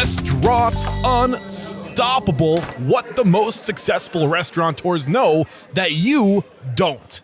Restaurant Unstoppable. What the most successful restaurateurs know that you don't.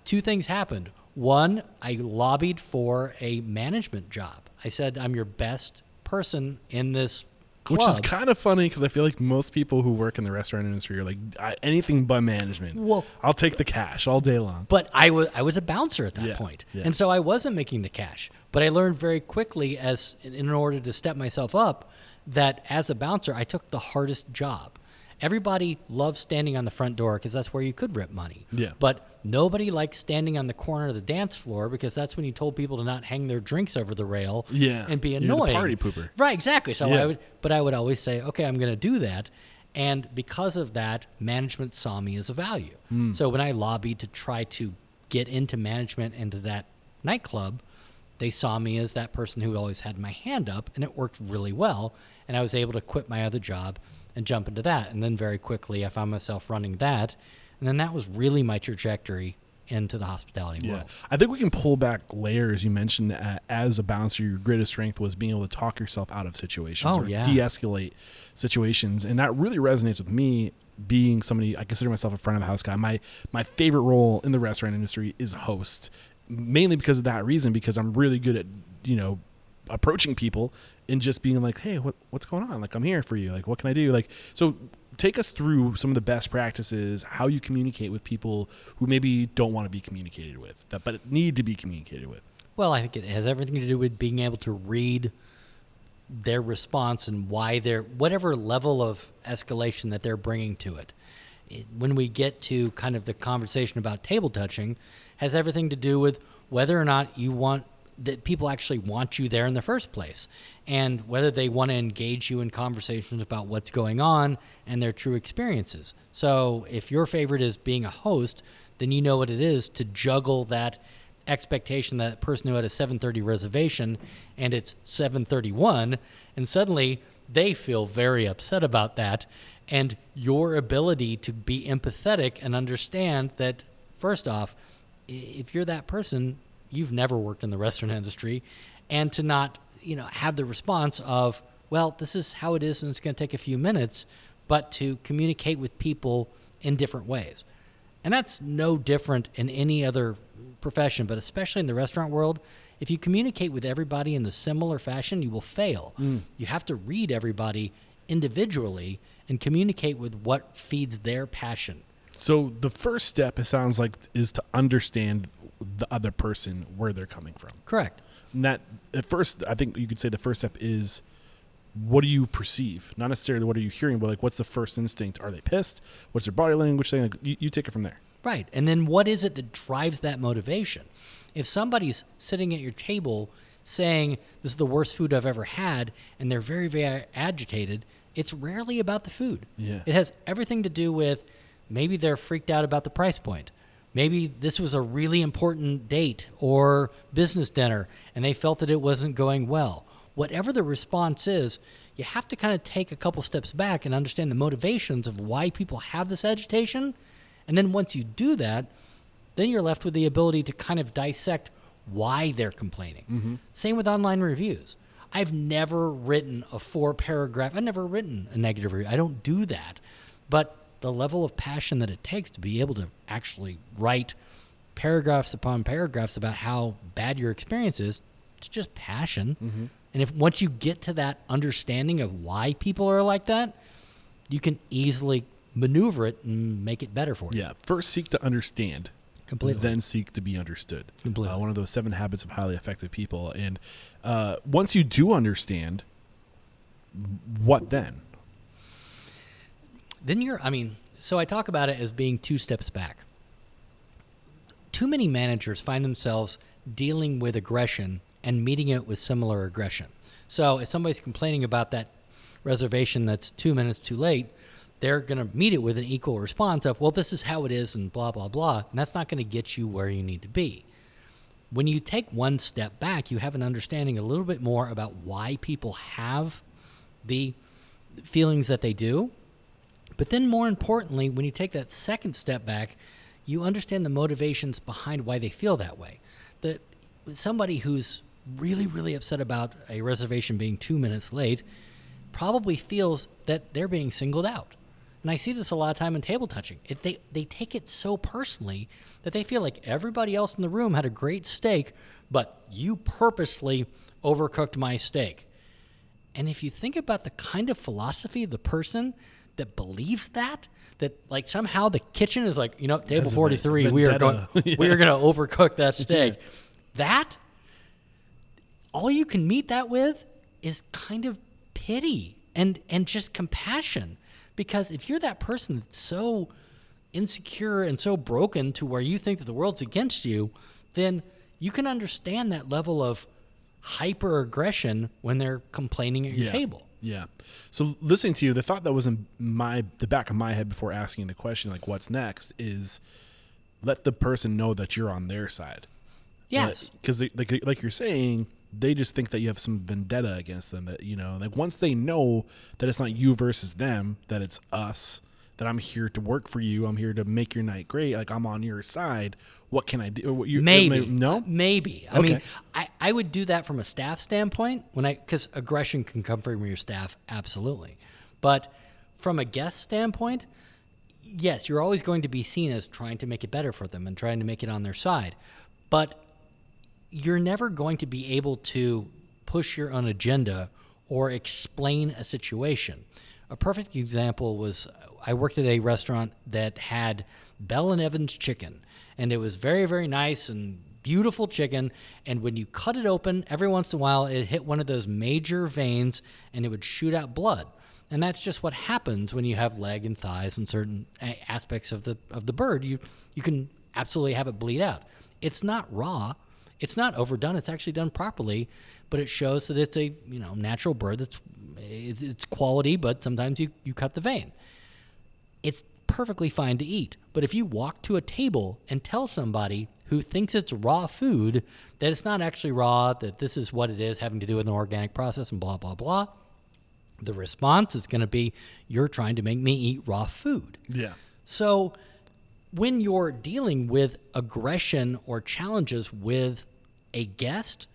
Two things happened. One, I lobbied for a management job. I said, I'm your best person in this club. Which is kind of funny because I feel like most people who work in the restaurant industry are like, anything but management. Well, I'll take the cash all day long. But I was a bouncer at that point. Yeah. And so I wasn't making the cash. But I learned very quickly, as in order to step myself up, that as a bouncer, I took the hardest job. Everybody loves standing on the front door because that's where you could rip money. Yeah. But nobody likes standing on the corner of the dance floor because that's when you told people to not hang their drinks over the rail and be annoying. You're the party pooper. Right, exactly. So I would always say, okay, I'm going to do that. And because of that, management saw me as a value. So when I lobbied to try to get into management into that nightclub, they saw me as that person who always had my hand up, and it worked really well. And I was able to quit my other job and jump into that. And then very quickly, I found myself running that. And then that was really my trajectory into the hospitality world. I think we can pull back layers. You mentioned as a bouncer, your greatest strength was being able to talk yourself out of situations de-escalate situations. And that really resonates with me, being somebody, I consider myself a front of the house guy. My favorite role in the restaurant industry is host, mainly because of that reason, because I'm really good at, approaching people and just being like, hey, what's going on? Like, I'm here for you. Like, what can I do? Like, so take us through some of the best practices, how you communicate with people who maybe don't want to be communicated with, but need to be communicated with. Well, I think it has everything to do with being able to read their response and why they're, whatever level of escalation that they're bringing to it. When we get to kind of the conversation about table touching, has everything to do with whether or not you want that people actually want you there in the first place, and whether they want to engage you in conversations about what's going on and their true experiences. So if your favorite is being a host, then you know what it is to juggle that expectation, that person who had a 7:30 reservation and it's 7:31, and suddenly they feel very upset about that. And your ability to be empathetic and understand that, first off, if you're that person, you've never worked in the restaurant industry, and to not, have the response of, well, this is how it is and it's going to take a few minutes, but to communicate with people in different ways. And that's no different in any other profession, but especially in the restaurant world. If you communicate with everybody in the similar fashion, you will fail. You have to read everybody individually and communicate with what feeds their passion. So the first step, it sounds like, is to understand the other person, where they're coming from. Correct. And that, at first, I think you could say the first step is, what do you perceive? Not necessarily what are you hearing, but like, what's the first instinct? Are they pissed? What's their body language saying? Like, you take it from there. Right. And then what is it that drives that motivation? If somebody's sitting at your table saying, this is the worst food I've ever had, and they're very, very agitated, it's rarely about the food. Yeah. It has everything to do with, maybe they're freaked out about the price point. Maybe this was a really important date or business dinner, and they felt that it wasn't going well. Whatever the response is, you have to kind of take a couple steps back and understand the motivations of why people have this agitation. And then once you do that, then you're left with the ability to kind of dissect why they're complaining. Same with online reviews. I've never written a 4-paragraph, I've never written a negative review. I don't do that. But the level of passion that it takes to be able to actually write paragraphs upon paragraphs about how bad your experience is, it's just passion. And if once you get to that understanding of why people are like that, you can easily maneuver it and make it better for you. Yeah. First seek to understand. Completely. Then seek to be understood. Completely. One of those 7 habits of highly effective people. And once you do understand, what then? Then so I talk about it as being 2 steps back. Too many managers find themselves dealing with aggression and meeting it with similar aggression. So if somebody's complaining about that reservation that's 2 minutes too late, they're going to meet it with an equal response of, well, this is how it is and blah, blah, blah. And that's not going to get you where you need to be. When you take one step back, you have an understanding a little bit more about why people have the feelings that they do. But then more importantly, when you take that second step back, you understand the motivations behind why they feel that way. That somebody who's really, really upset about a reservation being 2 minutes late probably feels that they're being singled out. And I see this a lot of time in table touching. They take it so personally that they feel like everybody else in the room had a great steak, but you purposely overcooked my steak. And if you think about the kind of philosophy of the person that believes that like somehow the kitchen is like, table 43, we are going to overcook that steak. That, all you can meet that with is kind of pity and just compassion. Because if you're that person that's so insecure and so broken to where you think that the world's against you, then you can understand that level of hyper aggression when they're complaining at your table. Yeah. So listening to you, the thought that was in the back of my head before asking the question, like what's next, is let the person know that you're on their side. Yes. Because like you're saying, they just think that you have some vendetta against them, that, like once they know that it's not you versus them, that it's us, that I'm here to work for you, I'm here to make your night great, like I'm on your side, what can I do? Maybe. No? Maybe. I mean, I would do that from a staff standpoint because aggression can come from your staff, absolutely. But from a guest standpoint, yes, you're always going to be seen as trying to make it better for them and trying to make it on their side. But you're never going to be able to push your own agenda or explain a situation. A perfect example was I worked at a restaurant that had Bell & Evans chicken, and it was very, very nice and beautiful chicken, and when you cut it open, every once in a while it hit one of those major veins and it would shoot out blood. And that's just what happens when you have leg and thighs and certain aspects of the bird. You can absolutely have it bleed out. It's not raw. It's not overdone. It's actually done properly, but it shows that it's a natural bird. It's quality, but sometimes you cut the vein. It's perfectly fine to eat. But if you walk to a table and tell somebody who thinks it's raw food that it's not actually raw, that this is what it is, having to do with an organic process and blah, blah, blah, the response is going to be, you're trying to make me eat raw food. Yeah. So when you're dealing with aggression or challenges with a guest,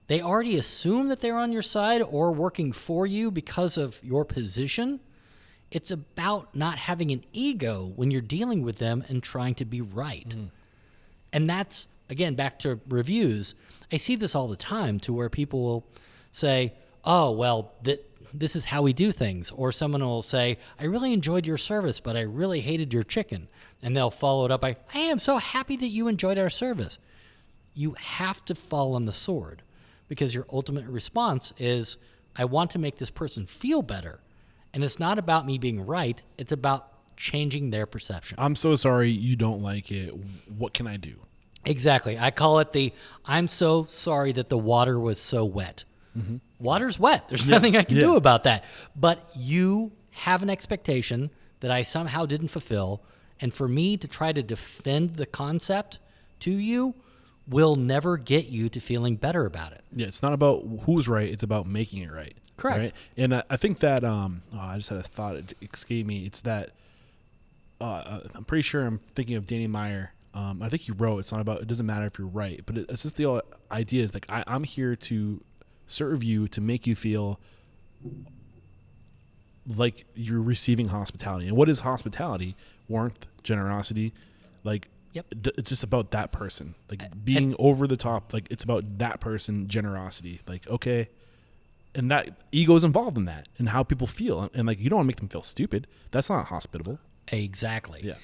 they already assume that they're on your side or working for you because of your position. It's about not having an ego when you're dealing with them and trying to be right. Mm. And that's, again, back to reviews. I see this all the time to where people will say, oh, well, this is how we do things. Or someone will say, I really enjoyed your service, but I really hated your chicken. And they'll follow it up by, hey, I'm so happy that you enjoyed our service. You have to fall on the sword because your ultimate response is, I want to make this person feel better. And it's not about me being right. It's about changing their perception. I'm so sorry you don't like it. What can I do? Exactly. I call it I'm so sorry that the water was so wet. Mm-hmm. Water's wet. There's nothing I can do about that. But you have an expectation that I somehow didn't fulfill. And for me to try to defend the concept to you will never get you to feeling better about it. Yeah, it's not about who's right. It's about making it right. Correct. Right? And I think that, I just had a thought, it escaped me. It's that, I'm pretty sure I'm thinking of Danny Meyer. I think he wrote, it doesn't matter if you're right, but it's just the idea is like, I'm here to serve you, to make you feel like you're receiving hospitality. And what is hospitality? Warmth, generosity, like, yep. It's just about that person, like being over the top. Like it's about that person, generosity. Like, okay. And that ego is involved in that and how people feel. And like, you don't want to make them feel stupid. That's not hospitable. Exactly. Yeah.